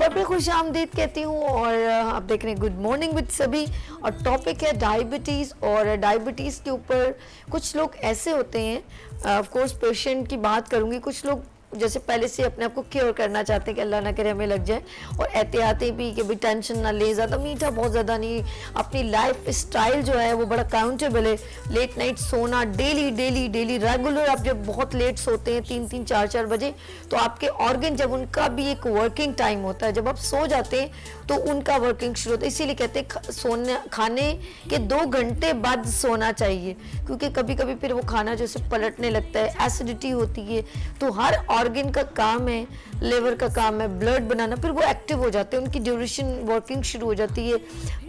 बार फिर खुश आमदीद कहती हूँ और आप देख रहे हैं गुड मॉर्निंग विद सभी। और टॉपिक है डायबिटीज़, और डायबिटीज़ के ऊपर कुछ लोग ऐसे होते हैं, ऑफ कोर्स पेशेंट की बात करूँगी, कुछ लोग जैसे पहले से अपने आप को क्योर करना चाहते हैं कि अल्लाह ना करे हमें लग जाए, और एहतियाती भी कि भाई टेंशन ना ले, ज़्यादा मीठा बहुत ज़्यादा नहीं, अपनी लाइफ स्टाइल जो है वो बड़ा काउंटेबल है, लेट नाइट सोना, डेली डेली डेली रेगुलर। आप जब बहुत लेट सोते हैं 3-3 4-4 बजे, तो आपके ऑर्गन जब उनका भी एक वर्किंग टाइम होता है, जब आप सो जाते हैं तो उनका वर्किंग शुरू होता है। इसीलिए कहते हैं सोने खाने के 2 घंटे बाद सोना चाहिए, क्योंकि कभी कभी फिर वो खाना जैसे पलटने लगता है, एसिडिटी होती है। तो हर ऑर्गन का काम है, लिवर का काम है ब्लड बनाना, फिर वो एक्टिव हो जाते हैं, उनकी ड्यूरेशन वर्किंग शुरू हो जाती है।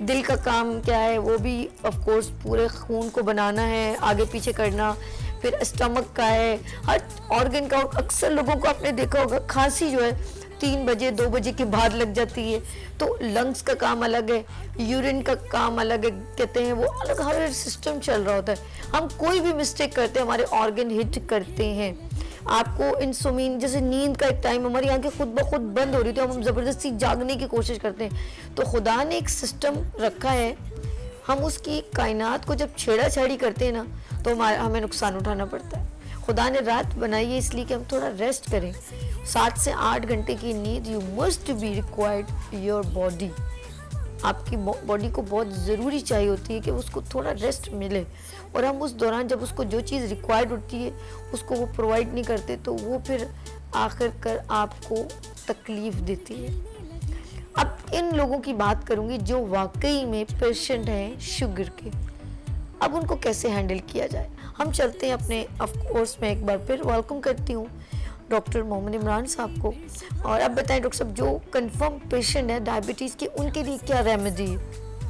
दिल का काम क्या है, वो भी ऑफ कोर्स पूरे खून को बनाना है, आगे पीछे करना। फिर स्टमक का है, हर ऑर्गन का। और अक्सर लोगों को आपने देखा होगा खांसी जो है 3 बजे 2 बजे के बाद लग जाती है। तो लंग्स का काम अलग है, यूरिन का काम अलग है, कहते हैं वो अलग, हर सिस्टम चल रहा होता है। हम कोई भी मिस्टेक करते हैं हमारे ऑर्गन हिट करते हैं। आपको इंसोमीन, जैसे नींद का एक टाइम हमारी आंखें खुद ब खुद बंद हो रही थी, हम ज़बरदस्ती जागने की कोशिश करते हैं। तो खुदा ने एक सिस्टम रखा है, हम उसकी कायनात को जब छेड़ा-छाड़ी करते हैं ना, तो हमें नुकसान उठाना पड़ता है। खुदा ने रात बनाई है इसलिए कि हम थोड़ा रेस्ट करें। 7 से 8 घंटे की नींद you must be required your body. आपकी बॉडी को बहुत ज़रूरी चाहिए होती है कि उसको थोड़ा रेस्ट मिले, और हम उस दौरान जब उसको जो चीज़ रिक्वायर्ड होती है उसको वो प्रोवाइड नहीं करते, तो वो फिर आखिर कर आपको तकलीफ़ देती है। अब इन लोगों की बात करूँगी जो वाकई में पेशेंट हैं शुगर के। अब उनको कैसे हैंडल किया जाए, हम चलते हैं अपने, ऑफ कोर्स मैं एक बार फिर वेलकम करती हूँ डॉक्टर मोहम्मद इमरान साहब को। और अब बताएं डॉक्टर साहब, जो कंफर्म पेशेंट है डायबिटीज़ के, उनके लिए क्या रेमेडी है?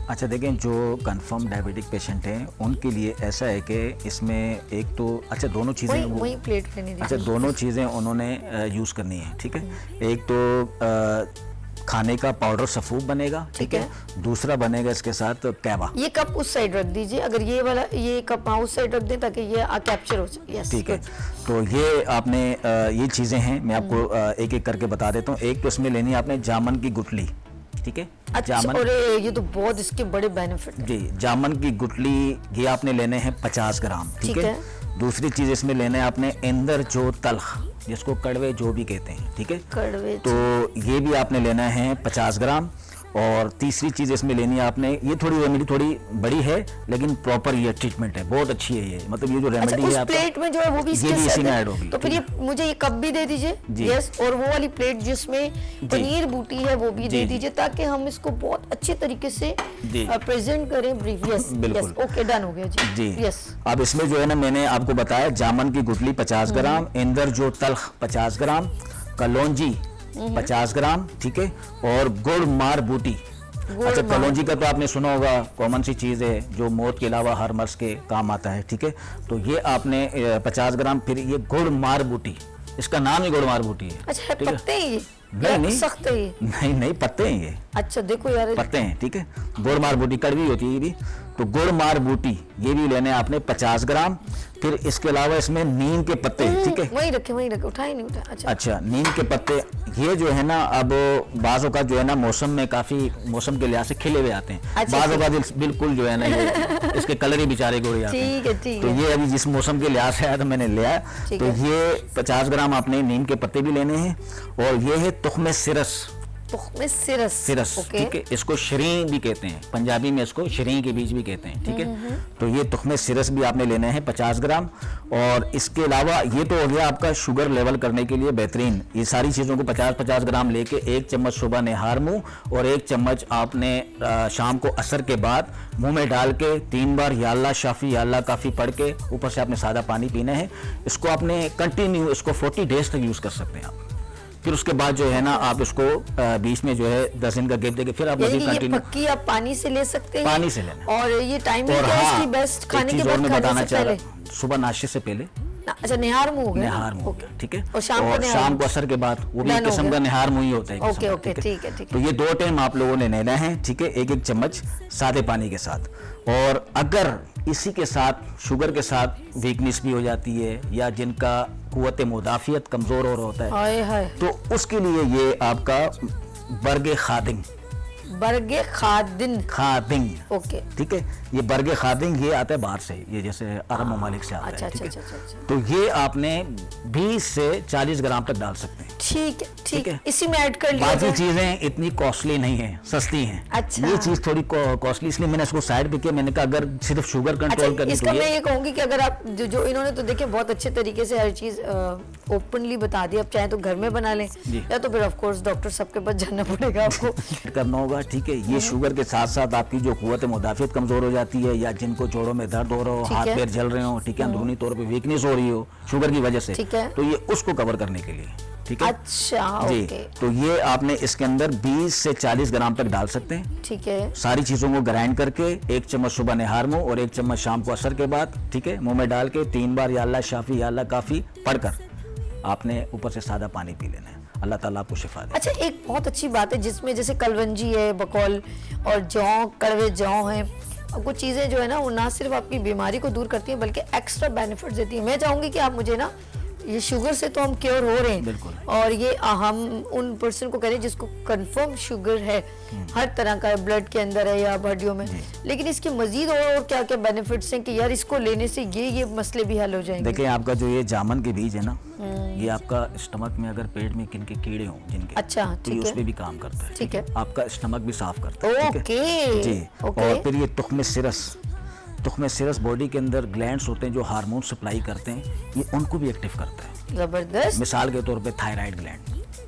अच्छा देखें, जो कंफर्म डायबिटिक पेशेंट हैं उनके लिए ऐसा है कि इसमें एक तो अच्छा दोनों चीज़ें वही प्लेट लेने दीजिए। अच्छा दोनों चीज़ें उन्होंने यूज़ करनी है, ठीक है। एक तो खाने का पाउडर सफूफ बनेगा, ठीक है। दूसरा बनेगा इसके साथ कैवा। ये कप उस साइड रख दीजिए, अगर ये वाला ये कप उस साइड रख दें ताकि ये कैप्चर हो जाए। यस, ठीक है। तो ये आपने ये चीज़ें हैं, मैं आपको एक एक करके बता देता हूँ। एक तो इसमें लेनी है आपने जामन की गुठली, ठीक है। अच्छा, और ये तो बहुत इसके बड़े बेनिफिट हैं। जी, जामन की गुठली ये आपने लेने हैं 50 ग्राम, ठीक है। दूसरी चीज़ इसमें लेना है आपने इंदर जो तल्ख, जिसको कड़वे जो भी कहते हैं, ठीक है। कड़वे, तो ये भी आपने लेना है 50 ग्राम। और तीसरी चीज़ इसमें लेनी है आपने, ये थोड़ी रेमेडी थोड़ी बड़ी है लेकिन प्रॉपर ये ट्रीटमेंट है, बहुत अच्छी है ये, मतलब ये जो रेमेडी है आपका प्लेट में जो है वो भी ये भी इसी में ऐड होगी। तो फिर ये मुझे ये कप भी दे दीजिए। यस, और वो वाली प्लेट जिसमें पनीर बूटी है वो भी दे दीजिए, ताकि हम इसको बहुत अच्छे तरीके से प्रेजेंट करें ब्रीफ। यस बिल्कुल, ओके, डन हो गया जी। यस, अब इसमें जो है ना, मैंने आपको बताया जामन की गुठली 50 ग्राम, इंदर जो तल्ख 50 ग्राम, कलौंजी 50 ग्राम, ठीक है। और गुड़ मार बूटी। अच्छा, कलौंजी का तो आपने सुना होगा, कॉमन सी चीज़ है जो मौत के अलावा हर मर्ज के काम आता है, ठीक है। तो ये आपने 50 ग्राम। फिर ये गुड़ मार बूटी, इसका नाम ही गुड़ मार बूटी है। अच्छा, पत्ते हैं ये? नहीं सख्त है ये? नहीं, पत्ते हैं ये। अच्छा, देखो यार, पत्ते हैं, ठीक है। गुड़ मार बूटी कड़वी होती है ये भी, तो गुड़ मार बूटी ये भी लेने आपने 50 ग्राम। फिर इसके अलावा इसमें नीम के पत्ते, ठीक है। वहीं रखे, उठाए नहीं उठाए। अच्छा, नीम के पत्ते ये जो है ना, अब बाज़ों का जो है ना मौसम में काफ़ी, मौसम के लिहाज से खिले हुए आते हैं। बाज़ों का बिल्कुल जो है ना ये इसके कलर ही बेचारे गोरे आते हैं। ठीक तो ये अभी जिस मौसम के लिहाज से आया तो मैंने लिया। तो ये 50 ग्राम आपने नीम के पत्ते भी लेने हैं। और ये है तुख्मे सिरस, सिरस, ठीक है। इसको शरीं भी कहते हैं, पंजाबी में इसको शरीं के बीज भी कहते हैं, ठीक है। तो ये तुख्मे सिरस भी आपने लेने हैं 50 ग्राम। और इसके अलावा ये तो हो गया आपका शुगर लेवल करने के लिए बेहतरीन। ये सारी चीज़ों को 50-50 ग्राम लेके 1 चम्मच सुबह निहार मुँह और 1 चम्मच आपने शाम को असर के बाद मुँह में डाल के 3 बार या अल्लाह शाफी या अल्लाह काफ़ी पढ़ के ऊपर से आपने सादा पानी पीना है। इसको आपने कंटिन्यू, इसको 40 डेज तक यूज़ कर सकते हैं आप। फिर उसके बाद जो है ना आप इसको बीच में जो है 10 दिन का गैप देके फिर आप कंटिन्यू। पक्की आप पानी से ले सकते हैं, पानी से लेना। और ये टाइमिंग क्या है इसकी बेस्ट? खाने के बाद, बताना चाह रहा, सुबह नाश्ते से पहले। अच्छा, निहार मुंह हो गया, निहार मुंह हो गया, ठीक है। और शाम को असर के बाद, वो भी एक किस्म का निहार मुंह ही होता है। ओके, ठीक है। तो ये 2 टाइम आप लोगों ने लेना है, ठीक है, 1-1 चम्मच सादे पानी के साथ। और अगर इसी के साथ शुगर के साथ वीकनेस भी हो जाती है, या जिनका कुव्वत मुदाफियत कमज़ोर हो रहा होता है, तो उसके लिए ये आपका बर्गे खादिंग। बर्गे खादिन। खादिंग, ओके। ठीक है। ये बर्गे खादिंग ये आता है बाहर से, ये जैसे अरब ममालिक से आता अच्छा, है, ठीक अच्छा, है। अच्छा, अच्छा। तो ये आपने 20 से 40 ग्राम तक डाल सकते हैं। ठीक है, ठीक है, है। इसी में ऐड कर लिया बाकी जाए। चीजें इतनी कॉस्टली नहीं है, सस्ती हैं। अच्छा। ये चीज थोड़ी कॉस्टली, इसलिए मैंने इसको साइड पे किया। मैंने कहा अगर सिर्फ शुगर कंट्रोल करनी इसका तो मैं ये कहूंगी कि अगर आप जो इन्होंने तो देखिए बहुत अच्छे तरीके से हर चीज ओपनली बता दी। आप चाहे तो घर में बना लें या तो फिर ऑफ कोर्स डॉक्टर साहब के पास जाना पड़ेगा आपको। करना होगा, ठीक है। ये शुगर के साथ साथ आपकी जो कुव्वत मुदाफियत कमजोर हो जाती है, या जिनको जोड़ों में दर्द हो रहा हो, हाथ पैर जल रहे हो, ठीक है, अंदरूनी तौर पे वीकनेस हो रही हो शुगर की वजह से, ठीक है, तो ये उसको कवर करने के लिए, ठीक है। अच्छा, जी, ओके। तो ये आपने इसके अंदर 20 से 40 ग्राम तक डाल सकते हैं। ठीक है। सारी चीजों को ग्राइंड करके 1 चम्मच सुबह निहार मुंह और 1 चम्मच शाम को असर के बाद, ठीक है, मुंह में डाल के 3 बार या अल्लाह शाफी या अल्लाह काफी पढ़कर आपने ऊपर से सादा पानी पी लेना है। अल्लाह ताला आपको शिफा दे। अच्छा, एक बहुत अच्छी बात है जिसमें जैसे कलवंजी है, बकौल और जौ, कड़वे जौ हैं, कुछ चीज़ें जो है ना वो ना सिर्फ आपकी बीमारी को दूर करती हैं बल्कि एक्स्ट्रा बेनिफिट देती हैं। मैं चाहूँगी कि आप मुझे ना, ये शुगर से तो हम क्योर हो रहे हैं, बिल्कुल, और ये हम उन पर्सन को कह रहे हैं जिसको कंफर्म शुगर है, हर तरह का ब्लड के अंदर है या हड्डियों में, लेकिन इसके मजीद और क्या क्या बेनिफिट्स हैं कि यार इसको लेने से ये मसले भी हल हो जाएंगे। देखिए, आपका जो ये जामन के बीज है ना, ये आपका स्टमक में अगर पेट में किनके कीड़े हों जिनके, अच्छा, तो ये उस पे भी काम करता है, ठीक है। आपका स्टमक भी साफ करता है, ओके जी। और फिर ये तुख्म सिरस बॉडी के अंदर ग्लैंड्स होते हैं जो हार्मोन सप्लाई करते हैं, ये उनको भी एक्टिव करता है। जबरदस्त। मिसाल के तौर पे थायराइड ग्लैंड,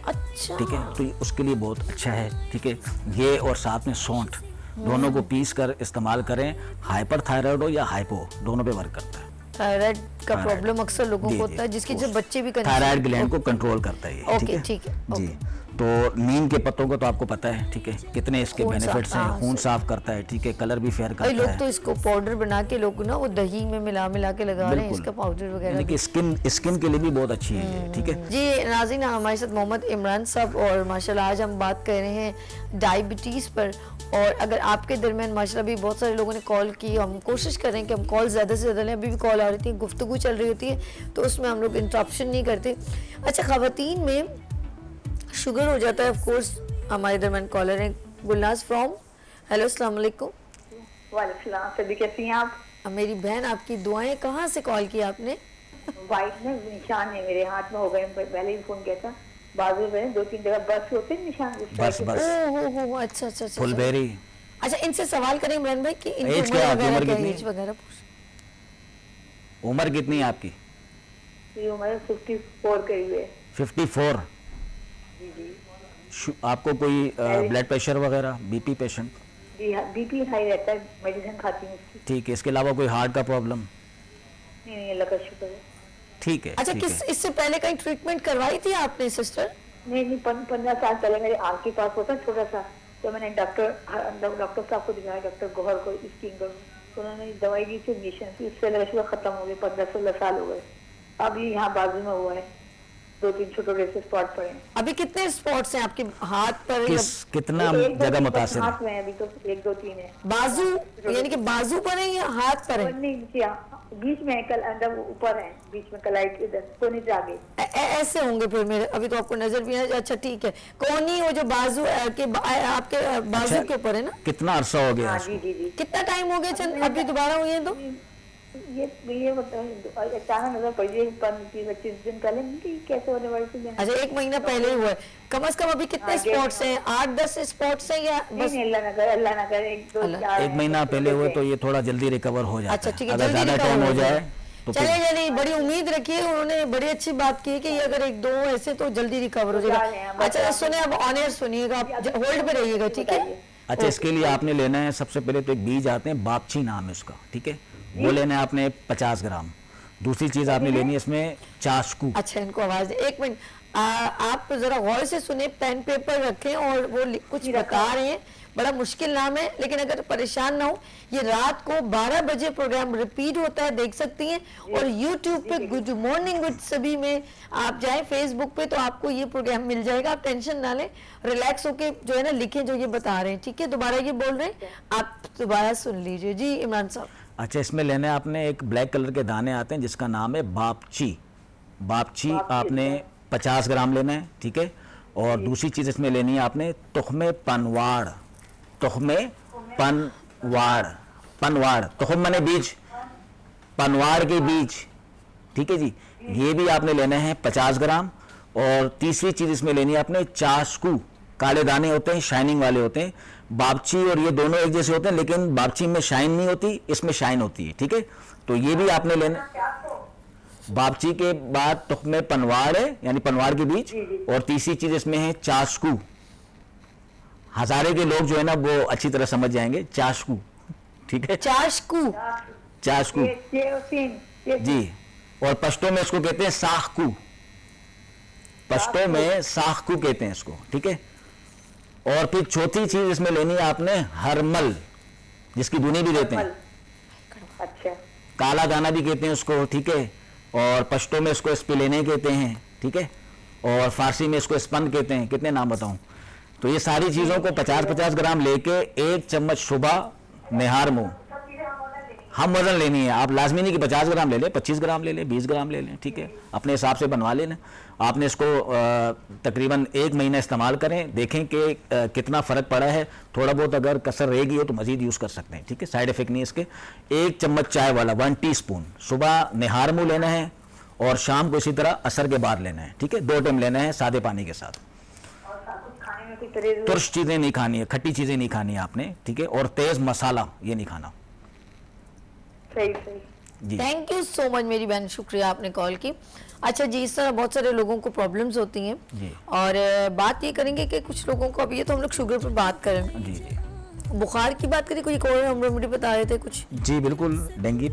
अच्छा, ठीक है, तो ये उसके लिए बहुत अच्छा है, ठीक है। ये और साथ में सौंठ दोनों को पीस कर इस्तेमाल करें। हाइपर थायराइड हो या हाइपो, दोनों पे वर्क करता है। थायराइड का प्रॉब्लम अक्सर लोगों को होता है, जिसकी जब बच्चे भी थायराइड ग्लैंड को कंट्रोल करता है ये, ओके, ठीक है, जी। तो नीम के पत्तों को तो आपको पता है, ठीक है, कितने इसके बेनिफिट्स हैं। खून साफ करता है, ठीक है, कलर भी फेयर करता है। लोग तो इसको पाउडर बना के लोग ना वो दही में मिला के लगा रहे हैं इसका पाउडर वगैरह, यानी कि स्किन के लिए भी बहुत अच्छी है ये, ठीक है जी। नाज़रीन, हमारे साथ मोहम्मद इमरान साहब, और माशाल्लाह आज हम बात कर रहे हैं डायबिटीज़ पर। और अगर आपके दरमियान माशाल्लाह भी बहुत सारे लोगों ने कॉल की, हम कोशिश कर रहे हैं कि हम कॉल ज़्यादा से ज़्यादा लें। अभी भी कॉल आ रही थी, गुफ्तगू चल रही होती है तो उसमें हम लोग इंटरप्शन नहीं करते। अच्छा, ख़वातीन में शुगर हो जाता है, ऑफ कोर्स हमारे दरमियान कॉलर हैं गुलनाज फ्रॉम। हेलो, अस्सलाम वालेकुम। वालेकुम सलाम। सभी कैसी हैं आप? मेरी बहन, आपकी दुआएं। कहाँ से कॉल किया आपने? वाइट में निशान है मेरे हाथ में, हो गए, पहले ही फोन किया था, बाजू में 2-3 जगह बस होते हैं निशान, बस हो, अच्छा, फुलबेरी। अच्छा, इनसे सवाल करें इमरान भाई कि इनकी एज क्या है, उम्र कितनी? एज वगैरह उम्र कितनी है आपकी? उम्र 54 करीब है। 54? आपको कोई ब्लड प्रेशर वगैरह, बीपी पेशेंट? जी हाँ, बीपी हाई रहता है, मेडिसिन खाती हूँ उसकी। ठीक है, इसके अलावा कोई हार्ट का प्रॉब्लम? नहीं, अल्लाह का शुक्र है। ठीक है। अच्छा, इससे पहले कहीं ट्रीटमेंट करवाई थी आपने सिस्टर? नहीं, 15 साल पहले मेरे आँख के पास होता छोटा सा, तो मैंने डॉक्टर साहब को दिखाया, डॉक्टर गोहर को, स्किन को, तो उन्होंने दवाई दी थी इंजेक्शन से, उससे लगा शुगर खत्म हो गए। 15-16 साल हो गए। अब ये यहाँ बाजू में हुआ है, 2-3 छोटे से स्पॉट पड़े हैं। अभी कितने स्पॉट्स हैं आपके हाथ पर? कितना जगह मुतासिर है? हाथ में अभी तो 1-2-3 है। बाजू यानी कि बाजू पर है या हाथ पर है? नहीं, बीच में कल अंदर ऊपर है, बीच में कलाई के इधर कोने से आगे ऐसे होंगे फिर मेरे, अभी तो आपको नजर भी नहीं। अच्छा, ठीक है, कोनी वो जो बाजू के आपके बाजू के ऊपर है ना? कितना अरसा हो गया? जी। कितना टाइम हो गया? चंद अभी दोबारा हुई है तो ये अचानक नजर पड़ गई 25 दिन पहले, कैसे होने वाली थी। अच्छा, 1 महीना पहले हुआ है। कम से कम अभी कितने स्पॉट्स हैं? 8-10 स्पॉट्स हैं या बस? अल्लाह ना करे 1 महीना पहले हुए तो ये थोड़ा जल्दी रिकवर हो जाता है। अच्छा, ठीक है, अगर ज्यादा टाइम हो जाए तो चलिए, बड़ी उम्मीद रखिए। उन्होंने बड़ी अच्छी बात की कि अगर 1-2 ऐसे तो जल्दी रिकवर हो जाएगा। अच्छा, सुने, अब ऑन एयर सुनिएगा, आप होल्ड पे रहिएगा, ठीक है? अच्छा, इसके लिए आपने लेना है, सबसे पहले तो एक बीज आते हैं, बापची नाम है उसका, ठीक है, वो लेना है आपने 50 ग्राम। दूसरी चीज आपने लेनी है इसमें चाशकू। अच्छा, इनको आवाज दे, 1 मिनट, आप जरा गौर से सुने, पेन पेपर रखें, और वो कुछ बता रहे हैं। बड़ा मुश्किल नाम है, लेकिन अगर परेशान ना हो, ये रात को 12 बजे प्रोग्राम रिपीट होता है, देख सकती हैं। और YouTube पे गुड मॉर्निंग विद सभी में आप जाएं, फेसबुक पे, तो आपको ये प्रोग्राम मिल जाएगा। आप टेंशन ना लें, रिलैक्स होके जो है ना लिखें जो ये बता रहे हैं, ठीक है? दोबारा ये बोल रहे हैं, आप दोबारा सुन लीजिए। जी इमरान साहब। अच्छा, इसमें लेने आपने एक ब्लैक कलर के दाने आते हैं जिसका नाम है बापची। आपने 50 ग्राम लेना है, ठीक है। और दूसरी चीज़ इसमें लेनी है आपने तुख्मे पनवाड़, तुख्मे पनवाड़, पनवाड़ तुख्म माने बीज, पनवाड़ के बीज, ठीक है जी, ये भी आपने लेना है 50 ग्राम। और तीसरी चीज़ इसमें लेनी है आपने चाशकू, काले दाने होते हैं, शाइनिंग वाले होते हैं। बाबची और ये दोनों एक जैसे होते हैं, लेकिन बाबची में शाइन नहीं होती, इसमें शाइन होती है, ठीक है। तो ये भी आपने लेना। बाबची के बाद तुख्मे पनवाड़ है, यानी पनवाड़ के बीज, और तीसरी चीज इसमें है चाशकू। हजारे के लोग जो है ना वो अच्छी तरह समझ जाएंगे, चाशकू, ठीक है। चाशकू, चाशकू जी, और पश्तो में इसको कहते हैं साखकू, पश्तो में साखकू कहते हैं इसको, ठीक है। और फिर चौथी चीज इसमें लेनी है आपने हरमल, जिसकी धुनी भी देते हैं, अच्छा, काला दाना भी कहते हैं उसको, ठीक है। और पश्तो में इसको स्पिलेने कहते हैं, ठीक है। और फारसी में इसको स्पंद कहते हैं। कितने नाम बताऊं? तो ये सारी चीजों को 50-50 ग्राम लेके 1 चम्मच सुबह निहार मुंह हम वजन लेनी है। आप लाजमी नहीं कि 50 ग्राम ले लें, 25 ग्राम ले लें, 20 ग्राम ले लें, ठीक है, अपने हिसाब से बनवा लेना। आपने इसको तकरीबन 1 महीना इस्तेमाल करें, देखें कि कितना फ़र्क पड़ा है। थोड़ा बहुत अगर कसर रहेगी हो तो मज़ीद यूज़ कर सकते हैं, ठीक है, साइड इफेक्ट नहीं इसके। 1 चम्मच चाय वाला 1 टीस्पून सुबह निहार मुँह लेना है, और शाम को इसी तरह असर के बाद लेना है, ठीक है। 2 टाइम लेना है सादे पानी के साथ। तुर्श चीज़ें नहीं खानी है, खट्टी चीज़ें नहीं खानी है आपने, ठीक है, और तेज़ मसाला ये नहीं खाना। सही सही। थैंक यू सो मच मेरी बहन, शुक्रिया आपने कॉल की। अच्छा जी, इस तरह बहुत सारे लोगों को प्रॉब्लम्स होती हैं जी। और बात ये करेंगे कि कुछ लोगों को, अभी ये तो हम लोग शुगर पर बात करें, जी जी, बुखार की बात करें, कोई और हम रेमेडी बता रहे थे कुछ। जी बिल्कुल, डेंगी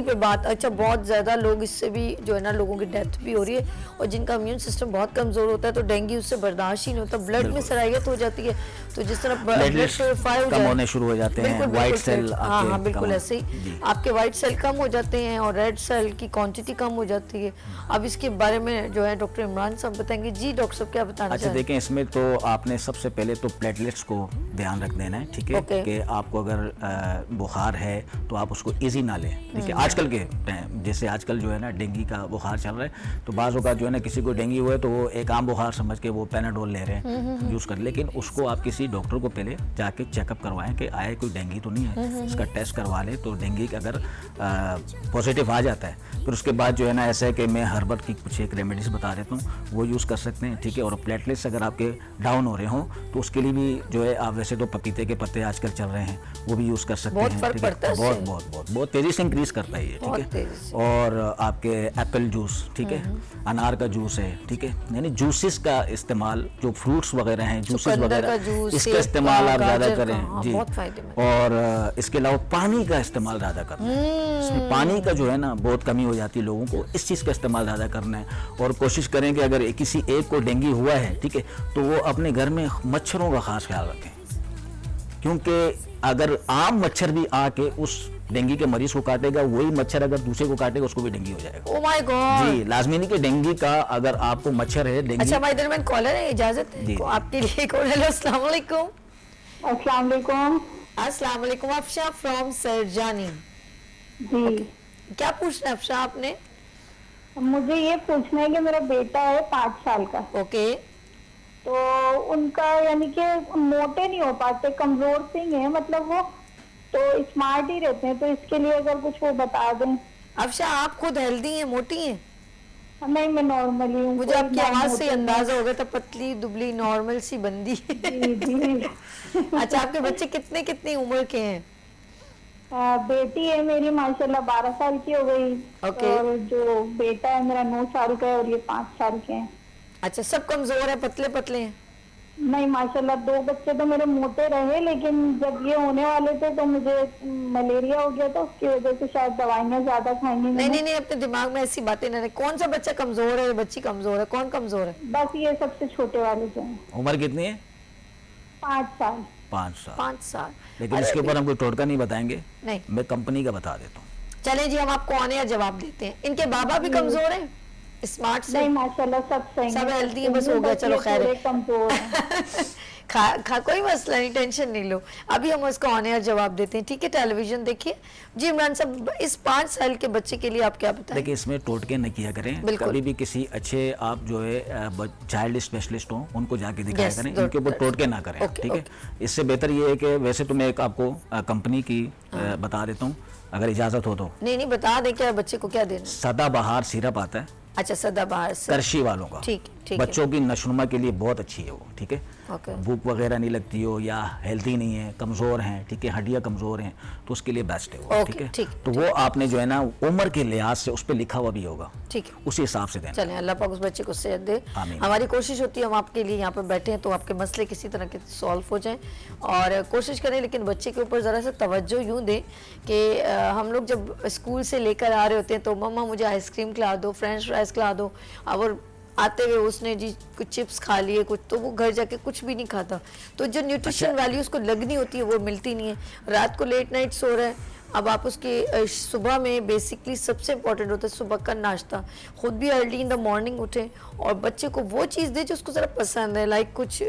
पे बात। अच्छा, बहुत ज़्यादा लोग इससे भी जो है ना, लोगों की डेथ भी हो रही है, और जिनका इम्यून सिस्टम बहुत कमज़ोर होता है तो डेंगी उससे बर्दाश्त ही नहीं होता, ब्लड में सराहियत हो जाती है, तो जिस तरह ब्लड प्योरीफाई कम होने शुरू हो जाते हैं, वाइट सेल, हाँ बिल्कुल ऐसे ही आपके वाइट सेल कम हो जाते हैं और रेड सेल की क्वांटिटी कम हो जाती है। अब इसके बारे में जो है डॉक्टर इमरान साहब बताएंगे। जी डॉक्टर साहब, क्या बताना अच्छा, देखें, इसमें तो आपने सबसे पहले तो प्लेटलेट्स को ध्यान रख देना है, ठीक है, कि आपको अगर बुखार है तो आप उसको इजी ना लें, ठीक है। आजकल के जैसे आजकल जो है ना डेंगी का बुखार चल रहा है, तो बाज़ औक़ात जो है ना किसी को डेंगी हुआ है तो वो एक आम बुखार समझ के वो पैनाडोल ले रहे हैं, यूज़ कर, लेकिन उसको आप किसी डॉक्टर को पहले जाके चेकअप करवाएं कि आए कोई डेंगी तो नहीं है, इसका टेस्ट करवा लें। तो डेंगी का अगर पॉजिटिव आ जाता है फिर उसके बाद जो है ना ऐसा है कि मैं हर्बल की कुछ एक रेमेडीज़ बता देता हूँ, वो यूज़ कर सकते हैं, ठीक है। और प्लेटलेट्स अगर आपके डाउन हो रहे हों तो उसके लिए भी जो है आप, वैसे तो पपीते के पत्ते आजकल चल रहे हैं वो भी यूज़ कर सकते हैं, फर्क पड़ता है, बहुत तेज़ी से इंक्रीज करता है ये, ठीक है। और आपके एप्पल जूस, ठीक है, अनार का जूस है, ठीक है, यानी जूसेस का इस्तेमाल, जो फ्रूट्स वगैरह हैं, जूसेस वगैरह, इसका इस्तेमाल आप ज़्यादा करें जी। और इसके अलावा पानी का इस्तेमाल ज़्यादा करना है, इसमें पानी का जो है ना बहुत कमी हो जाती है लोगों को, इस चीज़ का इस्तेमाल ज़्यादा करना है। और कोशिश करें कि अगर किसी एक को डेंगी हुआ है, ठीक है, तो वो अपने घर में मच्छरों का खास ख्याल रखें, क्योंकि अगर आम मच्छर भी आके उस डेंगी के मरीज को काटेगा, वही मच्छर अगर दूसरे को काटेगा उसको भी डेंगी हो जाएगा। Oh my God. जी, लाजमी नहीं कि डेंगी का अगर आपको मच्छर है डेंगी। अच्छा, हमारे दरमियान कॉलर है, इजाजत है आपके लिए कॉल। हेलो, अस्सलाम वालेकुम। अस्सलाम वालेकुम। अस्सलाम वालेकुम। अफशा फ्रॉम सरजानी जी। क्या पूछना है अफशा आपने? मुझे ये पूछना है कि मेरा बेटा है 5 साल का। ओके। तो उनका यानी कि मोटे नहीं हो पाते, कमजोर से ही है, मतलब वो तो स्मार्ट ही रहते हैं, तो इसके लिए अगर कुछ वो बता दें। अफशा, आप खुद हेल्दी हैं, मोटी हैं? नहीं, मैं नॉर्मली हूँ। मुझे आपकी आवाज से अंदाजा हो गया था, पतली दुबली नॉर्मल सी बंदी। अच्छा, आपके बच्चे कितने कितनी उम्र के हैं? बेटी है मेरी माशाल्लाह 12 साल की हो गई। और जो बेटा है मेरा 9 साल का है, और ये 5 साल के हैं। अच्छा, सब कमजोर है, पतले पतले हैं? नहीं माशाल्लाह, 2 बच्चे तो मेरे मोटे रहे, लेकिन जब ये होने वाले थे तो मुझे मलेरिया हो गया था, उसकी वजह से शायद दवाइयाँ ज्यादा खाएंगे। नहीं, अपने दिमाग में ऐसी बातें न रहे। कौन सा बच्चा कमजोर है, बच्ची कमजोर है, कौन कमजोर है? बस ये सबसे छोटे वाले जो हैं। उम्र कितनी है? 5 साल। 5 साल। लेकिन इसके ऊपर हम कोई टोटका नहीं बताएंगे, नहीं, मैं कंपनी का बता देता हूँ। चले जी, हम आपको ऑन एयर जवाब देते हैं। इनके बाबा भी कमजोर हैं? स्मार्ट से? नहीं माशाल्लाह सब सही, सब हेल्दी है, बस हो गया, चलो खैर है। कमजोर है। खा कोई मसला नहीं, टेंशन नहीं लो। अभी हम उसको ऑन एयर जवाब देते हैं, ठीक है? टेलीविजन देखिए जी। इमरान साहब, इस 5 साल के बच्चे के लिए आप क्या बताएं? देखिए, इसमें टोटके न किया करें। कभी भी किसी अच्छे आप जो है चाइल्ड स्पेशलिस्ट हो उनको जाके दिखाया करें, इनके ऊपर टोटके ना करें, ठीक है? इससे बेहतर ये है कि वैसे तो मैं एक आपको कंपनी की बता देता हूँ, अगर इजाजत हो तो। नहीं बता दें, क्या बच्चे को क्या देना? सदाबहार सिरप आता है। अच्छा, सदाबहार से करशी वालों का, ठीक बच्चों की नशनुमा के लिए बहुत अच्छी है वो, ठीक है? भूख वगैरह नहीं लगती हो या हेल्दी नहीं है, कमजोर हैं, ठीक है, हड्डियां कमजोर हैं, तो उसके लिए बेस्ट है वो, ठीक है? तो वो आपने जो है ना उम्र के लिहाज से उस पर लिखा हुआ भी होगा, ठीक है, उसी हिसाब से देना। चलें, अल्लाह पाक उस बच्चे को सेहत दे। हमारी कोशिश होती है हम आपके लिए यहाँ पर बैठे हैं तो आपके मसले किसी तरह के सॉल्व हो जाएं, और कोशिश करें, लेकिन बच्चे के ऊपर ज़रा सा तवज्जो यूँ दें कि हम लोग जब स्कूल से लेकर आ रहे होते हैं तो मम्मा मुझे आइसक्रीम खिला दो, फ्रेंच फ्राइज खिला दो, और आते हुए उसने जी कुछ चिप्स खा लिए, कुछ, तो वो घर जाके कुछ भी नहीं खाता, तो जो न्यूट्रिशन वैल्यू उसको लगनी होती है वो मिलती नहीं है। रात को लेट नाइट सो रहा है, अब आप उसके सुबह में बेसिकली सबसे इम्पोर्टेंट होता है सुबह का नाश्ता, खुद भी अर्ली इन द मॉर्निंग उठें और बच्चे को वो चीज़ दें जो उसको ज़रा पसंद है, लाइक कुछ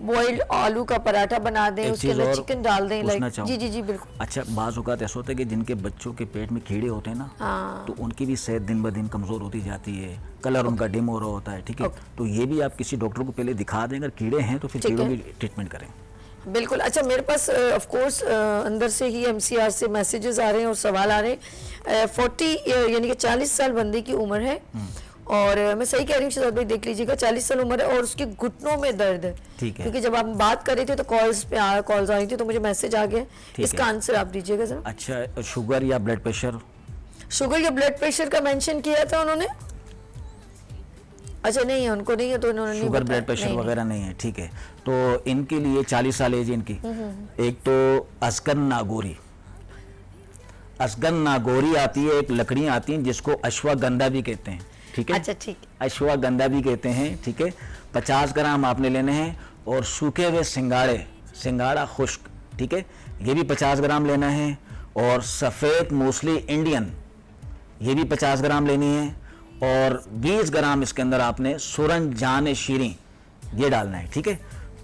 बॉइल्ड आलू का पराठा बना दें, उसके अंदर चिकन डाल दें, लाइक जी बिल्कुल। अच्छा, बाज़ औक़ात ऐसा होता है कि जिनके बच्चों के पेट में कीड़े होते हैं ना, तो उनकी भी सेहत दिन ब दिन कमज़ोर होती जाती है, कलर उनका डिम हो रहा होता है, ठीक है? तो ये भी आप किसी डॉक्टर को पहले दिखा दें, अगर कीड़े हैं तो फिर कीड़ों की ट्रीटमेंट करें। बिल्कुल। अच्छा, मेरे पास ऑफ कोर्स अंदर से ही MCR से मैसेजेस आ रहे हैं और सवाल आ रहे हैं। 40 यानी कि 40 साल बंदे की उम्र है, और मैं सही कह रही हूँ शहजाद भाई, देख लीजिएगा, 40 साल उम्र है और उसके घुटनों में दर्द है, ठीक है? क्योंकि जब आप बात कर रहे थे तो कॉल्स आ रही थी, तो मुझे मैसेज आ गया, इसका आंसर आप दीजिएगा सर। अच्छा, शुगर या ब्लड प्रेशर? शुगर या ब्लड प्रेशर का मेंशन किया था उन्होंने? अच्छा, नहीं है, उनको नहीं है, तो इन्होंने शुगर ब्लड प्रेशर वगैरह नहीं है, ठीक है? तो इनके लिए 40 साल एज इनकी, एक तो अस्कन नागोरी, अस्कन नागोरी आती है, एक लकड़ियां आती हैं जिसको अश्वगंधा भी कहते हैं, ठीक है? अच्छा, ठीक, अश्वगंधा भी कहते हैं, ठीक है? 50 ग्राम आपने लेने हैं, और सूखे हुए सिंगाड़ा खुश्क, ठीक है, ये भी 50 ग्राम लेना है, और सफ़ेद मूसली इंडियन ये भी 50 ग्राम लेनी है, और 20 ग्राम इसके अंदर आपने सुरनजान शीरी ये डालना है, ठीक है?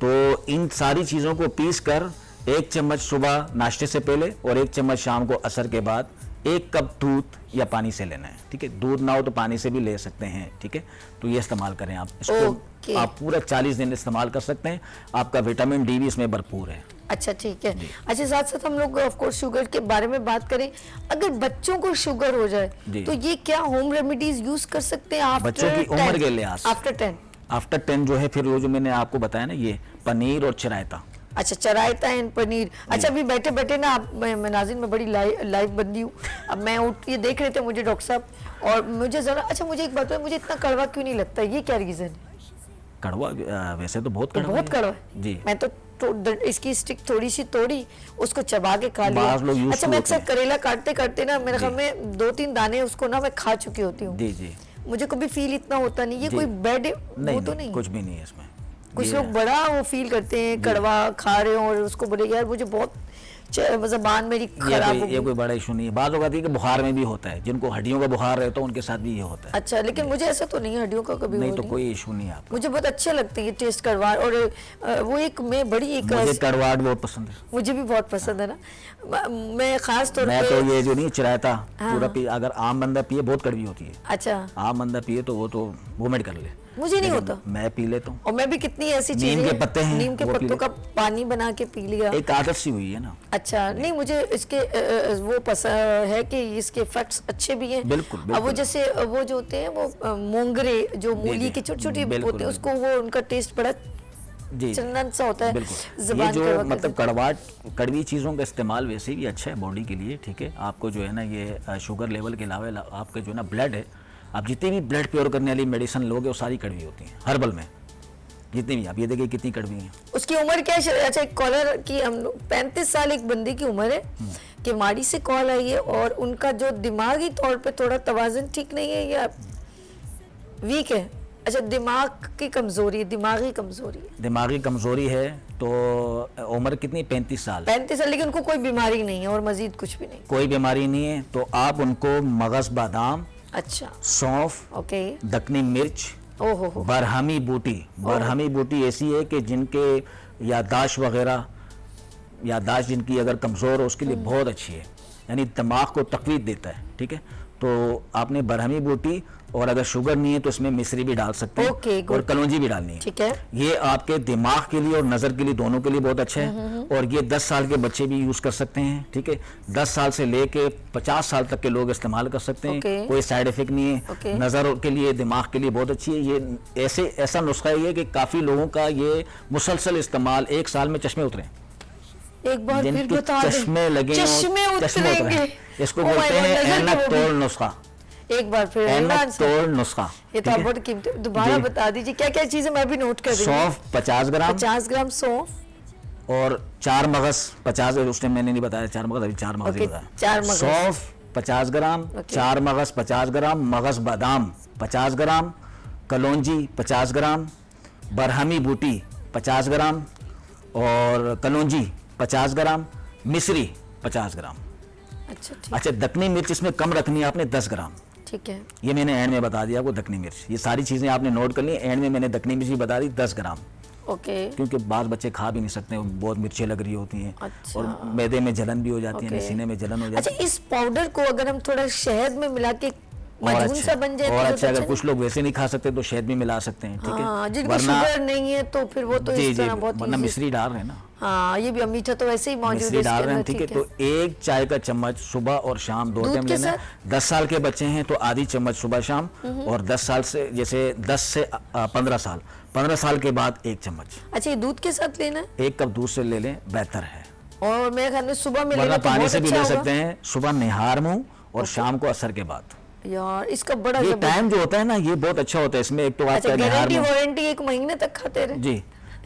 तो इन सारी चीज़ों को पीस कर 1 चम्मच सुबह नाश्ते से पहले और 1 चम्मच शाम को असर के बाद 1 कप दूध या पानी से लेना है, ठीक है? दूध ना हो तो पानी से भी ले सकते हैं, ठीक है? तो ये इस्तेमाल करें आप इसको, आप पूरा 40 दिन इस्तेमाल कर सकते हैं, आपका विटामिन डी भी इसमें भरपूर है। अच्छा, ठीक है। अच्छा, साथ साथ हम लोग ऑफ कोर्स शुगर के बारे में बात करें, अगर बच्चों को शुगर हो जाए तो ये क्या होम रेमेडीज यूज कर सकते हैं आफ्टर बच्चों की उम्र के लिहाज? आफ्टर 10 जो है, फिर वो जो मैंने आपको बताया ना, ये पनीर और चिरायता। अच्छा, चरायता एंड पनीर। अच्छा, अभी बैठे बैठे ना आप, मैं नाज़रीन में बड़ी लाइव बंदी हूँ, अब मैं उठ ये देख रहे थे मुझे डॉक्टर साहब, और मुझे जरा, अच्छा मुझे एक बात बताओ, मुझे इतना कड़वा क्यों नहीं लगता, ये क्या रीजन है? कड़वा वैसे तो बहुत कड़वा है जी। मैं तो इसकी स्टिक थोड़ी सी तोड़ी, उसको चबा के खा लिया। अच्छा, मैं अक्सर करेला काटते काटते ना मेरे ख्याल में 2-3 दाने उसको ना मैं खा चुकी होती हूँ, जी। मुझे कभी फील इतना होता नहीं, ये कोई बैड वो तो नहीं, कुछ भी नहीं है इसमें। कुछ लोग बड़ा वो फील करते हैं कड़वा खा रहे हो और उसको बोले यार मुझे बहुत ज़बान मेरी खराब हो गई। ये कोई बड़ा इशू नहीं है, बात होती है कि बुखार में भी होता है, जिनको हड्डियों का बुखार रहता है उनके साथ भी ये होता है। अच्छा, लेकिन मुझे ऐसा तो नहीं है, हड्डियों का कभी नहीं, तो कोई इशू नहीं है आपको। मुझे बहुत अच्छे लगते हैं ये टेस्ट करवाट, और वो एक मैं बड़ी एक मुझे करवाट बहुत पसंद है, मुझे भी बहुत पसंद है ना, मैं खास तौर पे तो ये जो नहीं चिरायता पूरा पी, अगर आम बंदा पिए बहुत कड़वी होती है। अच्छा, आम बंदा पिए तो वो तो वोमिट कर ले, मुझे नहीं होता, मैं पी लेता हूँ। और मैं भी कितनी ऐसी चीजें, नीम के पत्ते हैं, नीम के पत्तों का पानी बना के पी लिया, एक आदत सी हुई है ना। अच्छा, नहीं मुझे इसके वो पसंद है कि इसके इफेक्ट्स अच्छे भी हैं। बिल्कुल। अब वो जैसे वो जो होते हैं वो मोंगरे जो मूली की छोटी-छोटी होती है, उसको वो उनका टेस्ट बड़ा चंदन सा होता है। ये जो मतलब कड़वाट कड़वी चीज़ों का इस्तेमाल वैसे भी अच्छा है बॉडी के लिए, ठीक है? आपको जो है ना ये शुगर लेवल के अलावा आपके जो है ना ब्लड है, आप जितनी भी ब्लड प्योर करने वाली मेडिसिन लोगे वो सारी कड़वी होती हैं, हर्बल में जितनी भी, आप ये देखिए कितनी कड़वी हैं। उसकी उम्र क्या है? अच्छा, एक कॉलर की, हम लोग 35 साल एक बंदे की उम्र है, कि माड़ी से कॉल आई है, और उनका जो दिमागी तौर पे थोड़ा तवाज़ुन ठीक नहीं है या वीक है। अच्छा, दिमाग की कमजोरी, दिमागी कमजोरी है, तो उम्र कितनी? 35 साल। 35 साल, लेकिन उनको कोई बीमारी नहीं है और मजीद कुछ भी नहीं, कोई बीमारी नहीं है, तो आप उनको मगज बादाम अच्छा, सौंफ, ओके, दक्कनी मिर्च, ओहो हो, बरहमी बूटी। बरहमी बूटी ऐसी है कि जिनके याददाश्त वगैरह, याददाश्त जिनकी अगर कमज़ोर हो उसके लिए बहुत अच्छी है, यानी दिमाग को तक़वीत देता है। ठीक है, तो आपने बरहमी बूटी, और अगर शुगर नहीं है तो इसमें मिश्री भी डाल सकते हैं, ओके, गुड, और कलौंजी भी डालनी है। ठीक है, ये आपके दिमाग के लिए और नज़र के लिए दोनों के लिए बहुत अच्छा है, और ये 10 साल के बच्चे भी यूज़ कर सकते हैं। ठीक है, 10 साल से लेके 50 साल तक के लोग इस्तेमाल कर सकते हैं, ओके, कोई साइड इफेक्ट नहीं है, नज़र के लिए, दिमाग के लिए बहुत अच्छी है। ये ऐसा नुस्खा है कि काफ़ी लोगों का ये मुसलसल इस्तेमाल 1 साल में चश्मे उतरे, एक बार फिर जिनके बता दें, चश्मे लगे, चश्मे उतरेंगे, इसको बोलते हैं ऐनक तोड़ नुस्खा। एक बार फिर ऐनक तोड़ नुस्खा। ये तो बहुत कीमती, दोबारा बता दीजिए क्या क्या चीजें, मैं भी नोट कर रही हूँ। सौंफ 50 ग्राम, 50 ग्राम सौंफ, और 4 मगज 50, उसने मैंने नहीं बताया 4 मगज, अभी 4 मगज ही बताया। 4 मगज, सौंफ 50 ग्राम, 4 मगज 50 ग्राम, मगज बादाम 50 ग्राम, कलौंजी 50 ग्राम, बरहमी बूटी 50 ग्राम, और कलौंजी 50 ग्राम, मिश्री 50 ग्राम। अच्छा ठीक, अच्छा, दक्कनी मिर्च इसमें कम रखनी है आपने, 10 ग्राम। ठीक है, ये मैंने एंड में बता दिया आपको, दक्कनी मिर्च। ये सारी चीज़ें आपने नोट कर ली, एंड में मैंने दक्कनी मिर्च भी बता दी 10 ग्राम, ओके, क्योंकि बाज़ बच्चे खा भी नहीं सकते, बहुत मिर्चें लग रही होती हैं, अच्छा, और मैदे में जलन भी हो जाती है, सीने में जलन हो जाती है। अच्छा, इस पाउडर को अगर हम थोड़ा शहद में मिला के मजबून सा बन जाए और तो अच्छा, अगर कुछ लोग वैसे नहीं खा सकते तो शहद भी मिला सकते हैं। ठीक है, जिनको शुगर नहीं है तो फिर वो तो जी इस जी, तरह बहुत वरना easy- मिश्री डाल रहे हैं ना, हाँ, ये भी मीठा तो वैसे ही मौजूद है मिश्री इसके डाल रहे हैं। अंदर, ठीक है, तो 1 चाय का चम्मच सुबह और शाम 2 दूध टाइम के लेना है। 10 साल के बच्चे हैं तो आधी चम्मच सुबह शाम, और 10 साल से, जैसे 10 से 15 साल के बाद 1 चम्मच। अच्छा, ये दूध के साथ लेना है, 1 कप दूध से ले लें, बेहतर है, और मेरे ख्याल में सुबह में वरना लेना तो पानी बहुत से भी अच्छा ले होगा। सकते हैं, सुबह निहार मुंह और शाम को असर के बाद। यार इसका बड़ा ये जबरदस्त- टाइम जो होता है ना, ये बहुत अच्छा होता है। इसमें एक तो अच्छा, आपका निहार गारंटी मुंह, वारंटी 1 महीने तक खाते रहे। जी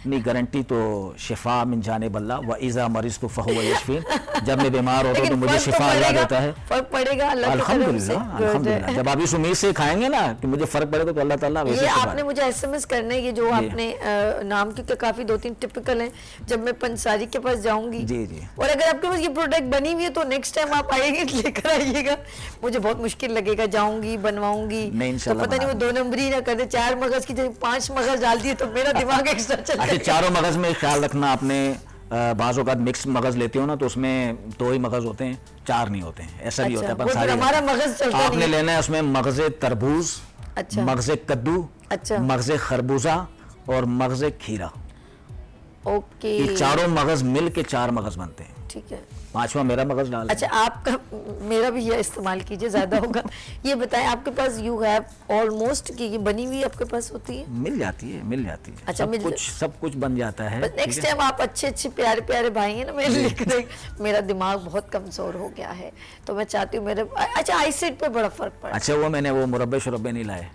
नहीं, गारंटी तो शिफा मिन जाने बल्ला व इज़ा मरीज तो फहुव यशफीन, जब मैं बीमार होता हूँ तो मुझे फर्क शिफा अल्लाह पड़ेगा, देता है। फर्क पड़ेगा अल्लाह की तरफ से। अल्हम्दुलिल्लाह, अल्हम्दुलिल्लाह, जब आप इस उम्मीद से खाएंगे ना कि मुझे फर्क पड़ेगा तो अल्लाह ताला वैसे ये शिफा आपने मुझे एसएमएस करना है, ये जो आपने नाम, क्योंकि काफी 2-3 टिपिकल हैं, जब मैं पंसारी के पास जाऊंगी, जी जी, और अगर आपके पास ये प्रोडक्ट बनी हुई है तो नेक्स्ट टाइम आप आएंगे तो लेकर आइएगा। मुझे बहुत मुश्किल लगेगा, जाऊंगी बनवाऊंगी नहीं, तो इंशाल्लाह पता नहीं वो 2 नंबरी ना कर दे, 4 मगज की जगह 5 मगज डाल दिए तो मेरा दिमाग एक्स्ट्रा चल अच्छा, जाएगा। चारों मगज में ख्याल रखना आपने, बाज़ औक़ात मिक्स मगज लेते हो ना तो उसमें 2 ही मगज होते हैं, 4 नहीं होते हैं, ऐसा भी अच्छा, होता है। वो फिर पंसारी हमारा मगज चलता नहीं आपने है। लेना है उसमें मगज़े तरबूज, अच्छा, मगज़े कद्दू, अच्छा, मगज़े खरबूजा और मगज़े खीरा। ओके, ये चारों मगज मिल के 4 मगज बनते हैं, ठीक है। 5वां मेरा मगज डाल। अच्छा, आपका, मेरा भी ये इस्तेमाल कीजिए, ज्यादा होगा। ये बताएं, आपके पास यू हैव ऑलमोस्ट कि ये बनी हुई आपके पास होती है? मिल जाती है, मिल जाती है। अच्छा, सब कुछ बन जाता है। नेक्स्ट टाइम आप अच्छे प्यारे प्यारे भाई हैं ना मेरे लिए, मेरा दिमाग बहुत कमजोर हो गया है तो मैं चाहती हूँ मेरे, अच्छा आईसाइट पे बड़ा फर्क पड़ा। अच्छा, वो मैंने वो मुरब्बे शुरब्बे नहीं लाए,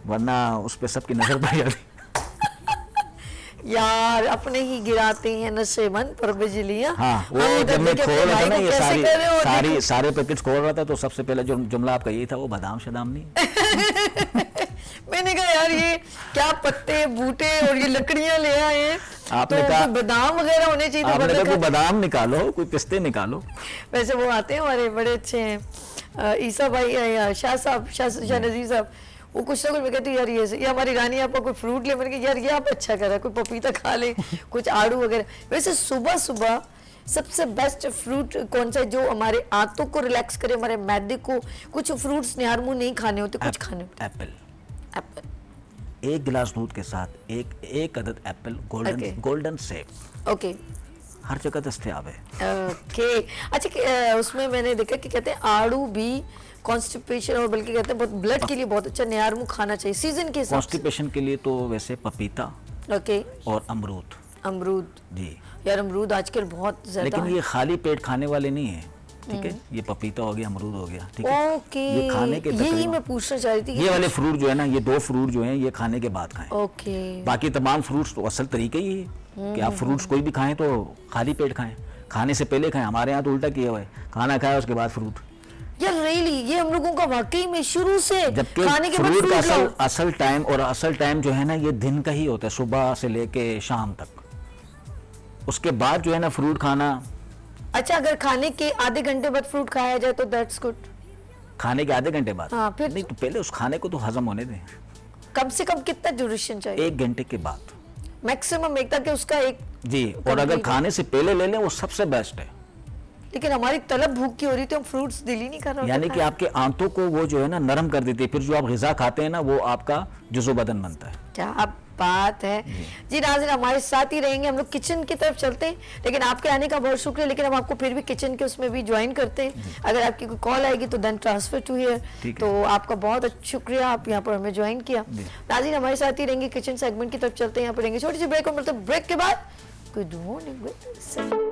वरना उस पे सबकी नजर पड़ जाती। यार अपने ही गिराते हैं नशेमंद पर बिजलियां। हाँ, वो जब मैं खोल रहा था ना ये सारे पैकेट खोल रहा था तो सबसे पहले जो जुमला आपका यही था, वो बादाम शदाम नहीं। मैंने कहा यार ये क्या पत्ते बूटे और ये लकड़ियां ले आए हैं, आपने तो कहा बादाम वगैरह होने चाहिए। आपने कहा कोई बादाम निकालो, कोई पिस्ते निकालो। वैसे वो आते हैं हमारे बड़े अच्छे हैं, ईसा भाई, शाह साहब, शाह नजीर साहब, वो कुछ ना कुछ मैं कहती हूँ यार ये हमारी रानी आपका कोई फ्रूट ले, मैंने कहा यार ये आप अच्छा करा, कोई पपीता खा ले, कुछ आड़ू वगैरह। वैसे सुबह सुबह सबसे बेस्ट फ्रूट कौन सा है जो हमारे आंतों को रिलैक्स करे, हमारे मैदे को? कुछ फ्रूट्स निहारमू नहीं खाने होते, कुछ खाने होते। एप्पल। एप्पल 1 गिलास दूध के साथ एक अदद एप्पल, गोल्डन सेब, ओके, हर जगह दस्तयाब है। ओके। अच्छा, उसमें मैंने देखा कि कहते हैं आड़ू भी कॉन्स्टिपेशन, और बल्कि कहते हैं बहुत ब्लड के लिए बहुत अच्छा निहारमू खाना चाहिए सीजन के हिसाब से। कॉन्स्टिपेशन के लिए तो वैसे पपीता ओके, और अमरूद। अमरूद, जी, यार अमरूद आजकल बहुत ज्यादा लेकिन ये खाली पेट खाने वाले नहीं है। ठीक है, ये पपीता हो गया, अमरूद हो गया। ठीक है, ओके, ये खाने के यही मैं पूछना चाह रही थी। ये वाले फ्रूट जो है ना, ये 2 फ्रूट जो हैं ये खाने के बाद खाएं। ओके, बाकी तमाम फ्रूट्स तो असल तरीका ही है कि आप फ्रूट्स कोई भी खाएं तो खाली पेट खाएं, खाने से पहले खाएं। हमारे यहाँ तो उल्टा किया हुआ है, खाना खाया उसके बाद फ्रूट। यार रियली ये हम लोगों का वाकई में शुरू से जबकि खाने के बाद फ्रूट का फ्रूट असल टाइम जो है ना ये दिन का ही होता है, सुबह से लेके शाम तक। उसके बाद जो है ना फ्रूट खाना। अच्छा, अगर खाने के आधे घंटे बाद फ्रूट खाया जाए तो दैट्स गुड। खाने के आधे घंटे बाद? हाँ, फिर नहीं तो पहले उस खाने को तो हजम होने दें। कम से कम कितना ड्यूरेशन चाहिए? 1 घंटे के बाद मैक्सिमम एक, ताकि उसका एक जी। और अगर खाने से पहले ले लें वो सबसे बेस्ट है। लेकिन हमारी तलब भूख की हो रही थी, हम फ्रूट्स दिल ही नहीं कर रहे। यानी कि आपके आंतों को वो जो है ना नरम कर देती है, फिर जो आप ग़िज़ा खाते हैं ना वो आपका जुज़ो बदन बनता है। क्या बात है जी। नाज़रीन हमारे साथ ही रहेंगे, हम लोग किचन की तरफ चलते हैं, लेकिन आपके आने का बहुत शुक्रिया। लेकिन हम आपको फिर भी किचन के उसमें भी ज्वाइन करते हैं। अगर आपकी कोई कॉल आएगी तो देन ट्रांसफर टू हियर। तो आपका बहुत शुक्रिया, आप यहाँ पर हमें ज्वाइन किया। नाज़रीन हमारे साथ ही रहेंगे, किचन सेगमेंट की तरफ चलते हैं, यहाँ पर रहेंगे छोटी सी ब्रेक, और मतलब ब्रेक के बाद गुड मॉर्निंग विद सभी।